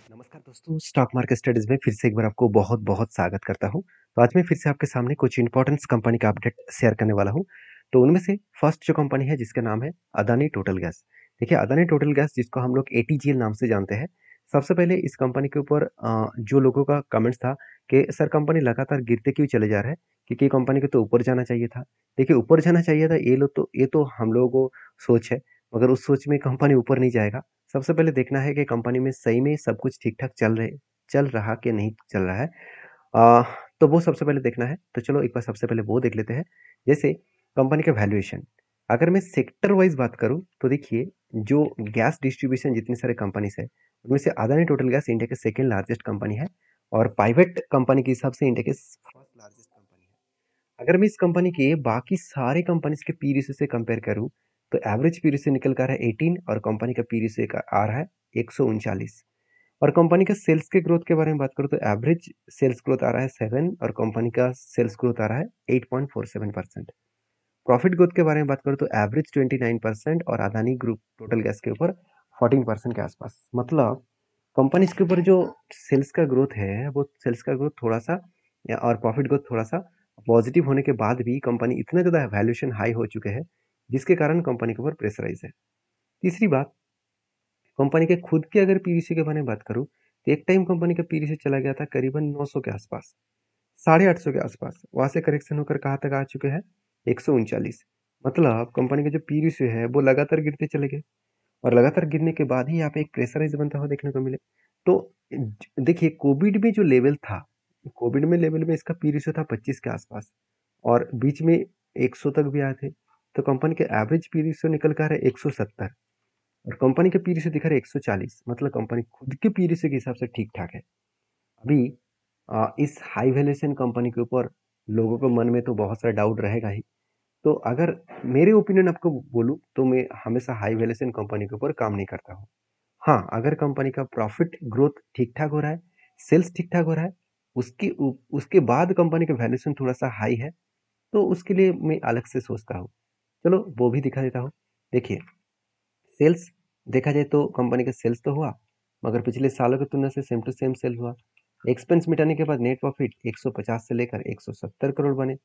नमस्कार दोस्तों, stock market studies में फिर से एक बार आपको बहुत बहुत स्वागत करता हूं। तो आज मैं फिर से आपके सामने कुछ इंपॉर्टेंट कंपनी का अपडेट शेयर करने वाला हूं। तो उनमें से फर्स्ट जो कंपनी है जिसका नाम है अदानी टोटल गैस। देखिए अदानी टोटल गैस जिसको हम लोग एटीजीएल नाम से जानते हैं। सबसे पहले इस कंपनी के ऊपर जो लोगों का कमेंट्स था कि सर कंपनी लगातार गिरते क्यों चले जा रहा है, क्योंकि कंपनी को तो ऊपर जाना चाहिए था। देखिए ऊपर जाना चाहिए था, ये तो हम लोगों को सोच है, मगर उस सोच में कंपनी ऊपर नहीं जाएगा। सबसे पहले देखना है कि कंपनी में सही में सब कुछ ठीक-ठाक चल रहा कि नहीं चल रहा है। अ, तो वो सबसे पहले देखना है। तो चलो एक बार सबसे पहले वो देख लेते हैं। जैसे कंपनी का वैल्यूएशन, अगर मैं सेक्टर वाइज़ बात करूँ तो देखिए जो गैस डिस्ट्रीब्यूशन जितनी सारे कंपनीज़ है, उनमें से अदानी टोटल गैस इंडिया के सेकंड लार्जेस्ट कंपनी है और प्राइवेट कंपनी के हिसाब से इंडिया के फर्स्ट लार्जेस्ट कंपनी है। अगर मैं इस कंपनी के बाकी सारे कंपनीज के पी रेशियो से कंपेयर करूं तो एवरेज पी रेशियो निकल कर आ रहा है 18 और कंपनी का पी रेशियो आ रहा है 139। और कंपनी का सेल्स के ग्रोथ के बारे में बात करूं तो एवरेज सेल्स ग्रोथ आ रहा है 7 और कंपनी का सेल्स ग्रोथ आ रहा है 8.47%। प्रॉफिट ग्रोथ के बारे में बात करूं तो एवरेज 29% और अदानी ग्रुप टोटल गैस के ऊपर 14% के आसपास। मतलब कंपनी के ऊपर जो सेल्स का ग्रोथ है वो सेल्स का ग्रोथ थोड़ा सा और प्रॉफिट ग्रोथ थोड़ा सा पॉजिटिव होने के बाद भी कंपनी इतना ज़्यादा वैल्यूएशन हाई हो चुके हैं जिसके कारण कंपनी के ऊपर प्रेशराइज है। तीसरी बात, कंपनी के खुद के अगर पीवीसी के बारे में बात करूं तो एक टाइम कंपनी का पीवीसी चला गया था करीबन 900 के आसपास, 850 के आसपास। वहां से करेक्शन होकर कहाँ तक आ चुके हैं, 139। मतलब कंपनी का जो पीवीसी है वो लगातार गिरते चले गए और लगातार गिरने के बाद ही यहाँ पे एक प्रेशराइज बनता हुआ देखने को मिले। तो देखिए कोविड में जो लेवल था, कोविड में लेवल में इसका पी रेशियो था 25 के आसपास और बीच में 100 तक भी आए थे। तो कंपनी के एवरेज पी रेशियो निकल कर है 170 और कंपनी का पी रेशियो दिखा रहा है 140। मतलब कंपनी खुद के पी रेशियो के हिसाब से ठीक ठाक है। अभी इस हाई वैल्यूएशन कंपनी के ऊपर लोगों के मन में तो बहुत सारा डाउट रहेगा ही। तो अगर मेरे ओपिनियन आपको बोलूँ तो मैं हमेशा हाई वैल्यूएशन कंपनी के ऊपर काम नहीं करता हूँ। हाँ, अगर कंपनी का प्रॉफिट ग्रोथ ठीक-ठाक हो रहा है, सेल्स ठीक-ठाक हो रहा है, उसके बाद कंपनी का वैल्यूएशन थोड़ा-सा हाई है, तो उसके लिए मैं अलग से सोचता हूँ। चलो वो भी दिखा देता हूँ। देखिए, सेल्स देखा जाए तो कंपनी का सेल्स तो हुआ, मगर पिछले सालों की तुलना से सेम टू सेम सेल हुआ। एक्सपेंस मिटाने के बाद नेट प्रॉफिट 150 से लेकर 170 करोड़ बने।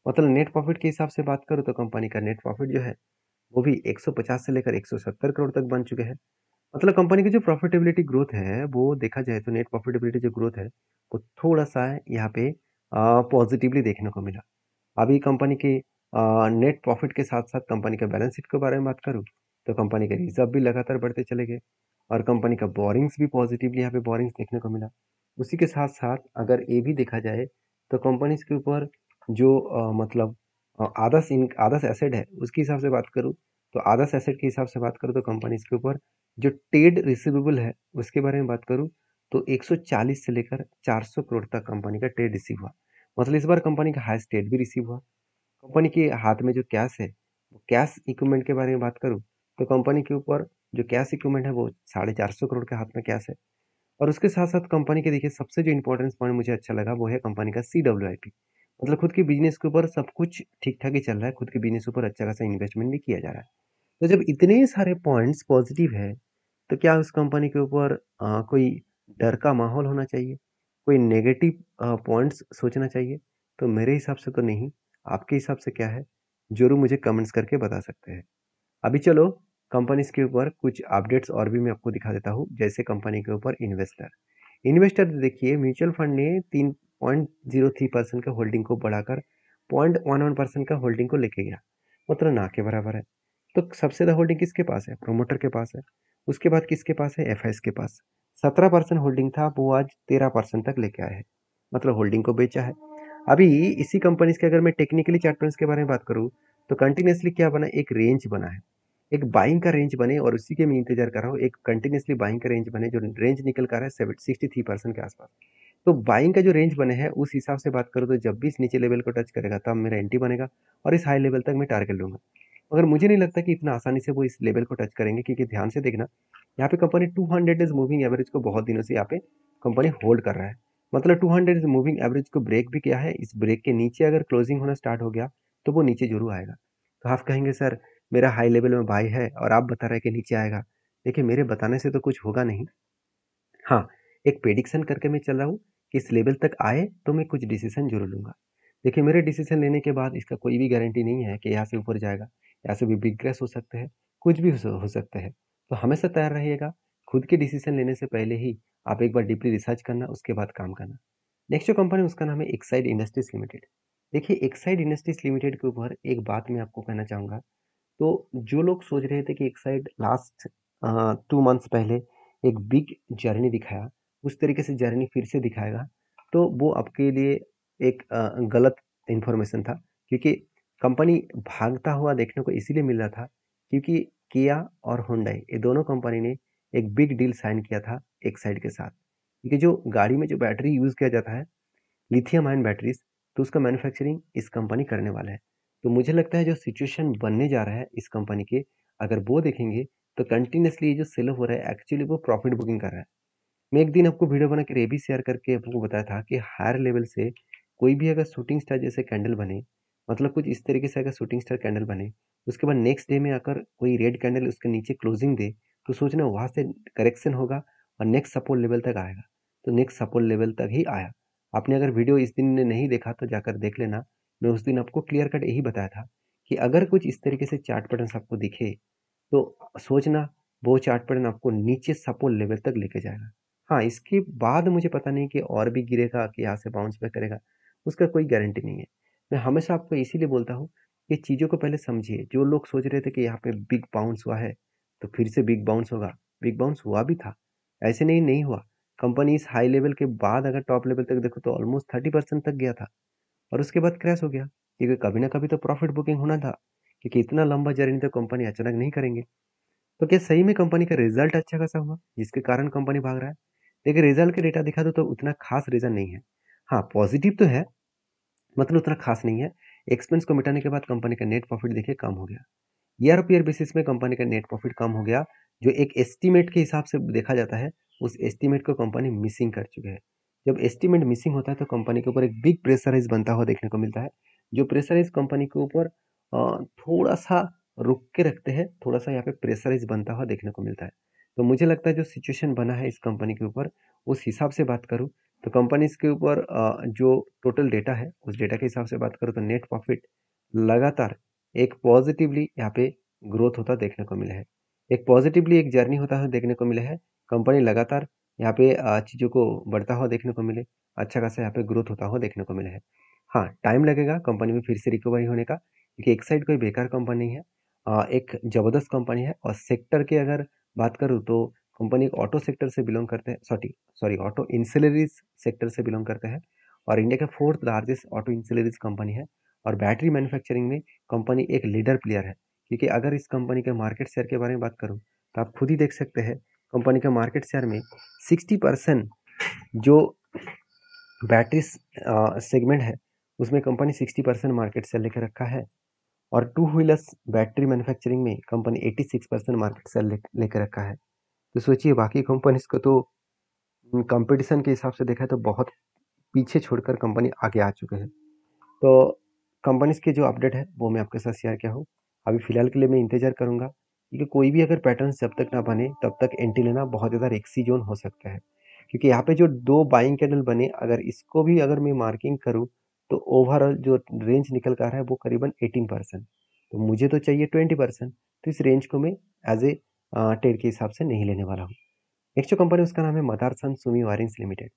मतलब नेट प्रॉफिट के हिसाब से बात करूँ तो कंपनी का नेट प्रॉफिट जो है, वो भी 150 से लेकर 170 करोड़ तक बन चुके हैं। मतलब कंपनी की जो प्रॉफिटेबिलिटी ग्रोथ है वो देखा जाए तो नेट प्रॉफिटेबिलिटी जो ग्रोथ है वो थोड़ा सा यहाँ पे पॉजिटिवली देखने को मिला। अभी कंपनी के नेट प्रॉफिट के साथ साथ कंपनी का बैलेंस शीट के बारे में बात करूँ तो कंपनी के रिजर्व भी लगातार बढ़ते चले गए और कंपनी का बोरिंग्स भी पॉजिटिवली यहाँ पे बोरिंग्स देखने को मिला। उसी के साथ साथ अगर ये भी देखा जाए तो कंपनीज के ऊपर जो मतलब आदर्श एसेट है उसके हिसाब से बात करूँ तो आदर्श एसेट के हिसाब से बात करूँ तो कंपनीज के ऊपर जो ट्रेड रिसीवेबल है उसके बारे में बात करूँ तो 140 से लेकर 400 करोड़ तक कंपनी का ट्रेड रिसीव हुआ। मतलब इस बार कंपनी का हाईएस्ट ट्रेड भी रिसीव हुआ। कंपनी के हाथ में जो कैश है, वो कैश इक्विपमेंट के बारे में बात करूँ तो कंपनी के ऊपर जो कैश इक्विपमेंट है वो 450 करोड़ के हाथ में कैश है। और उसके साथ साथ कंपनी के देखिए सबसे जो इंपॉर्टेंस पॉइंट मुझे अच्छा लगा वो है कंपनी का CWIP। मतलब खुद के बिजनेस के ऊपर सब कुछ ठीक ठाक ही चल रहा है, खुद के बिजनेस के ऊपर अच्छा खासा इन्वेस्टमेंट भी किया जा रहा है। तो जब इतने सारे पॉइंट्स पॉजिटिव है तो क्या उस कंपनी के ऊपर कोई डर का माहौल होना चाहिए, कोई नेगेटिव पॉइंट्स सोचना चाहिए? तो मेरे हिसाब से तो नहीं। आपके हिसाब से क्या है? ज़रूर मुझे कमेंट्स करके बता सकते हैं। अभी चलो कंपनीज़ के ऊपर कुछ अपडेट्स और भी मैं आपको दिखा देता हूँ, जैसे कंपनी के ऊपर इन्वेस्टर। इन्वेस्टर देखिए म्यूचुअल फंड ने 3.03% का होल्डिंग को बढ़ाकर 0.11% का होल्डिंग को लेके गया, मतलब ना के बराबर है। तो सबसे ज़्यादा होल्डिंग किसके पास है? प्रोमोटर के पास है। उसके बाद किसके पास है? एफआईएस के पास। 17% होल्डिंग था, वो आज 13% तक लेके आए हैं। मतलब होल्डिंग को बेचा है। अभी इसी कंपनीज के अगर मैं टेक्निकली चार्ट पैटर्न्स के बारे में बात करूँ तो कंटिन्यूअसली क्या बना, एक रेंज बना है। एक बाइंग का रेंज बने और उसी के मैं इंतजार कर रहा हूँ, एक कंटिन्यूअसली बाइंग का रेंज बने जो रेंज निकल कर रहा है 63% के आसपास। तो बाइंग का जो रेंज बने हैं उस हिसाब से बात करूँ तो जब भी इस नीचे लेवल को टच करेगा तब मेरा एंट्री बनेगा और इस हाई लेवल तक मैं टारगेट लूंगा। मगर मुझे नहीं लगता कि इतना आसानी से वो इस लेवल को टच करेंगे, क्योंकि ध्यान से देखना यहाँ पे कंपनी 200 डेज मूविंग एवरेज को बहुत दिनों से यहाँ पे कंपनी होल्ड कर रहा है। मतलब 200 डेज मूविंग एवरेज को ब्रेक भी किया है। इस ब्रेक के नीचे अगर क्लोजिंग होना स्टार्ट हो गया तो वो नीचे जरूर आएगा। तो आप कहेंगे सर मेरा हाई लेवल में बाई है और आप बता रहे हैं कि नीचे आएगा। देखिए मेरे बताने से तो कुछ होगा नहीं। हाँ, एक प्रेडिक्शन करके मैं चल रहा हूँ कि इस लेवल तक आए तो मैं कुछ डिसीजन जरूर लूंगा। देखिए, मेरे डिसीजन लेने के बाद इसका कोई भी गारंटी नहीं है कि यहाँ से ऊपर जाएगा, यहाँ से भी बिग क्रैश हो सकता है, कुछ भी हो सकता है। तो हमेशा तैयार रहिएगा। खुद के डिसीजन लेने से पहले ही आप एक बार डीपली रिसर्च करना, उसके बाद काम करना। नेक्स्ट जो कंपनी उसका नाम है एक्साइड इंडस्ट्रीज लिमिटेड। देखिए, एक्साइड इंडस्ट्रीज लिमिटेड के ऊपर एक बात मैं आपको कहना चाहूँगा। तो जो लोग सोच रहे थे कि एक्साइड लास्ट 2 मंथ्स पहले एक बिग जर्नी दिखाया, उस तरीके से जर्नी फिर से दिखाएगा, तो वो आपके लिए एक गलत इन्फॉर्मेशन था। क्योंकि कंपनी भागता हुआ देखने को इसीलिए मिल रहा था क्योंकि किया और हुंडई, ये दोनों कंपनी ने एक बिग डील साइन किया था एक्साइड के साथ। क्योंकि जो गाड़ी में जो बैटरी यूज़ किया जाता है, लिथियम आयन बैटरीज, तो उसका मैन्युफैक्चरिंग इस कंपनी करने वाला है। तो मुझे लगता है जो सिचुएशन बनने जा रहा है इस कंपनी के, अगर वो देखेंगे तो कंटिन्यूसली ये जो सेल हो रहा है एक्चुअली वो प्रॉफिट बुकिंग कर रहा है। मैं एक दिन आपको वीडियो बना के ये भी शेयर करके आपको बताया था कि हायर लेवल से कोई भी अगर शूटिंग स्टार जैसे कैंडल बने, मतलब कुछ इस तरीके से अगर शूटिंग स्टार कैंडल बने, उसके बाद नेक्स्ट डे में आकर कोई रेड कैंडल उसके नीचे क्लोजिंग दे, तो सोचना वहां से करेक्शन होगा और नेक्स्ट सपोर्ट लेवल तक आएगा। तो नेक्स्ट सपोर्ट लेवल तक ही आया। आपने अगर वीडियो इस दिन ने नहीं देखा तो जाकर देख लेना। मैं उस दिन आपको क्लियर कट यही बताया था कि अगर कुछ इस तरीके से चार्ट पैटर्न आपको दिखे तो सोचना वो चार्ट पैटर्न आपको नीचे सपोर्ट लेवल तक लेके जाएगा। हाँ, इसके बाद मुझे पता नहीं कि और भी गिरेगा कि यहाँ से बाउंस बैक करेगा, उसका कोई गारंटी नहीं है। मैं हमेशा आपको इसीलिए बोलता हूँ कि चीज़ों को पहले समझिए। जो लोग सोच रहे थे कि यहाँ पे बिग बाउंस हुआ है तो फिर से बिग बाउंस होगा, बिग बाउंस हुआ भी था, ऐसे नहीं नहीं हुआ। कंपनी इस हाई लेवल के बाद अगर टॉप लेवल तक देखो तो ऑलमोस्ट 30% तक गया था और उसके बाद क्रैश हो गया। क्योंकि कभी ना कभी तो प्रॉफिट बुकिंग होना था, क्योंकि इतना लंबा जर्नी तो कंपनी अचानक नहीं करेंगे। तो क्या सही में कंपनी का रिजल्ट अच्छा खासा हुआ जिसके कारण कंपनी भाग रहा है? देखिए, रिजल्ट के डेटा दिखा दो तो उतना खास रीजन नहीं है। हाँ, पॉजिटिव तो है, मतलब उतना खास नहीं है। एक्सपेंस को मिटाने के बाद कंपनी का नेट प्रॉफिट देखिए कम हो गया। ईयर ऑफ ईयर बेसिस में कंपनी का नेट प्रॉफिट कम हो गया। जो एक एस्टीमेट के हिसाब से देखा जाता है, उस एस्टीमेट को कंपनी मिसिंग कर चुके हैं। जब एस्टीमेट मिसिंग होता है तो कंपनी के ऊपर एक बिग प्रेशराइज बनता हुआ देखने को मिलता है। जो प्रेशराइज कंपनी के ऊपर थोड़ा सा रुक के रखते हैं, थोड़ा सा यहाँ पे प्रेशराइज बनता हुआ देखने को मिलता है। तो मुझे लगता है जो सिचुएशन बना है इस कंपनी के ऊपर, उस हिसाब से बात करूँ तो कंपनीज के ऊपर जो टोटल डेटा है उस डेटा के हिसाब से बात करूँ तो नेट प्रॉफिट लगातार एक पॉजिटिवली यहाँ पे ग्रोथ होता देखने को मिला है। एक पॉजिटिवली एक जर्नी होता हुआ देखने को मिला है। कंपनी लगातार यहाँ पे चीज़ों को बढ़ता हुआ देखने को मिले, अच्छा खासा यहाँ पे ग्रोथ होता हुआ देखने को मिला है। हाँ, टाइम लगेगा कंपनी में फिर से रिकवरी होने का, क्योंकि एक साइड कोई बेकार कंपनी नहीं है। एक ज़बरदस्त कंपनी है और सेक्टर की अगर बात करूँ तो कंपनी एक ऑटो सेक्टर से बिलोंग करते हैं, सॉरी सॉरी ऑटो इंसिलरीज सेक्टर से बिलोंग करते हैं और इंडिया का 4th लार्जेस्ट ऑटो इंसिलरीज कंपनी है। और बैटरी मैन्युफैक्चरिंग में कंपनी एक लीडर प्लेयर है। क्योंकि अगर इस कंपनी के मार्केट शेयर के बारे में बात करूं तो आप खुद ही देख सकते हैं, कंपनी का मार्केट शेयर में 60% जो बैटरी सेगमेंट है उसमें कंपनी 60% मार्केट शेयर लेकर रखा है। और टू व्हीलर्स बैटरी मैन्युफैक्चरिंग में कंपनी 86% मार्केट शेयर लेकर रखा है। तो सोचिए, बाकी कंपनीज को तो कंपटीशन के हिसाब से देखा है तो बहुत पीछे छोड़कर कंपनी आगे आ चुके हैं। तो कंपनीज की जो अपडेट है वो मैं आपके साथ शेयर किया हूँ। अभी फिलहाल के लिए मैं इंतजार करूंगा, क्योंकि कोई भी अगर पैटर्न जब तक ना बने तब तक एंट्री लेना बहुत ज़्यादा रिस्की जोन हो सकता है। क्योंकि यहाँ पे जो दो बाइंग कैंडल बने, अगर इसको भी अगर मैं मार्किंग करूँ तो ओवरऑल जो रेंज निकल कर रहा है वो करीबन 18%। तो मुझे तो चाहिए 20%। तो इस रेंज को मैं एज ए ट्रेड के हिसाब से नहीं लेने वाला हूँ। नेक्स्ट जो कंपनी उसका नाम है Motherson Sumi wirings limited.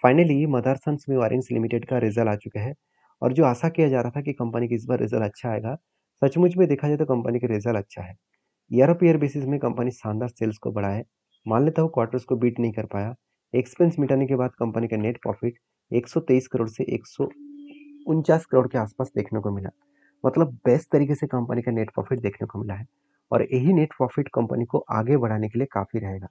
Finally Motherson Sumi wirings limited का रिजल्ट आ चुका है और जो आशा किया जा रहा था कि कंपनी की इस बार रिजल्ट अच्छा आएगा, सचमुच में देखा जाए तो कंपनी का रिजल्ट अच्छा है। ईयर ऑफ ईयर बेसिस में कंपनी शानदार सेल्स को बढ़ा है। मान लेता हूँ क्वार्टर्स को बीट नहीं कर पाया। एक्सपेंस मिटाने के बाद कंपनी का नेट प्रॉफिट 123 करोड़ से 149 करोड़ के आसपास देखने को मिला। मतलब बेस्ट तरीके से कंपनी का नेट प्रॉफिट देखने को मिला है और यही नेट प्रॉफिट कंपनी को आगे बढ़ाने के लिए काफ़ी रहेगा।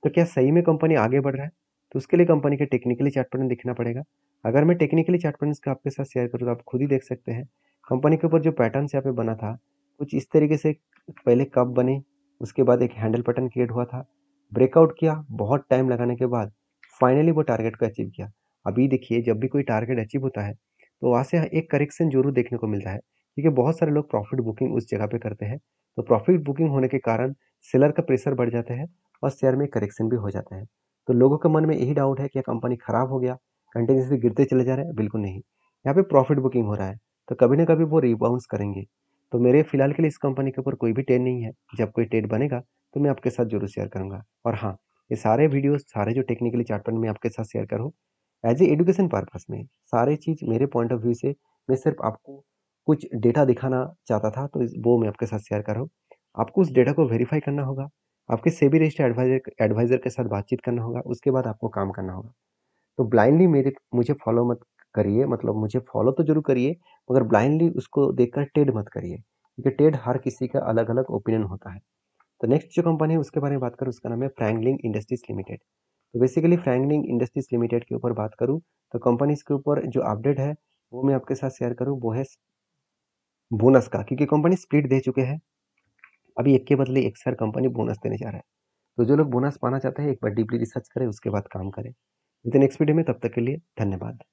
तो क्या सही में कंपनी आगे बढ़ रहा है? तो उसके लिए कंपनी के टेक्निकली चार्ट पैटर्न देखना पड़ेगा। अगर मैं टेक्निकली चार्ट पैटर्न का आपके साथ शेयर करूँ तो आप खुद ही देख सकते हैं, कंपनी के ऊपर जो पैटर्न यहाँ पे बना था कुछ इस तरीके से। पहले कप बने, उसके बाद एक हैंडल पैटर्न क्रिएट हुआ था, ब्रेकआउट किया, बहुत टाइम लगाने के बाद फाइनली वो टारगेट को अचीव किया। अभी देखिए, जब भी कोई टारगेट अचीव होता है तो वहाँ से एक करेक्शन जरूर देखने को मिलता है, क्योंकि बहुत सारे लोग प्रॉफिट बुकिंग उस जगह पे करते हैं। तो प्रॉफिट बुकिंग होने के कारण सेलर का प्रेशर बढ़ जाता है और शेयर में करेक्शन भी हो जाता है। तो लोगों के मन में यही डाउट है कि कंपनी खराब हो गया, कंटिन्यूअसली गिरते चले जा रहे हैं, बिल्कुल नहीं। यहाँ पे प्रॉफिट बुकिंग हो रहा है, तो कभी ना कभी वो रिबाउंस करेंगे। तो मेरे फिलहाल के लिए इस कंपनी के ऊपर कोई भी ट्रेड नहीं है। जब कोई ट्रेड बनेगा तो मैं आपके साथ जरूर शेयर करूंगा। और हाँ, ये सारे वीडियोस, सारे जो टेक्निकली चार्ट पैटर्न मैं आपके साथ शेयर करूँ एज ए एजुकेशन पर्पस में, सारे चीज़ मेरे पॉइंट ऑफ व्यू से, मैं सिर्फ आपको कुछ डेटा दिखाना चाहता था, तो वो मैं आपके साथ शेयर कर रहा हूँ। आपको उस डेटा को वेरीफाई करना होगा, आपके सेबी रजिस्टर्ड एडवाइजर एडवाइजर के साथ बातचीत करना होगा, उसके बाद आपको काम करना होगा। तो ब्लाइंडली मेरे मुझे फॉलो मत करिए, मतलब मुझे फॉलो तो जरूर करिए, मगर ब्लाइंडली उसको देखकर ट्रेड मत करिए, क्योंकि ट्रेड हर किसी का अलग अलग ओपिनियन होता है। तो नेक्स्ट जो कंपनी है उसके बारे में बात करूँ, उसका नाम है फ्रैंकलिन इंडस्ट्रीज लिमिटेड। तो बेसिकली फ्रैंकलिन इंडस्ट्रीज लिमिटेड के ऊपर बात करूँ, तो कंपनी के ऊपर जो अपडेट है वो मैं आपके साथ शेयर करूँ, वो है बोनस का, क्योंकि कंपनी स्प्लिट दे चुके हैं। अभी एक के बदले एक सर कंपनी बोनस देने जा रहा है। तो जो लोग बोनस पाना चाहते हैं, एक बार डीपली रिसर्च करें, उसके बाद काम करें। विद नेक्स्ट वीडियो में, तब तक के लिए धन्यवाद।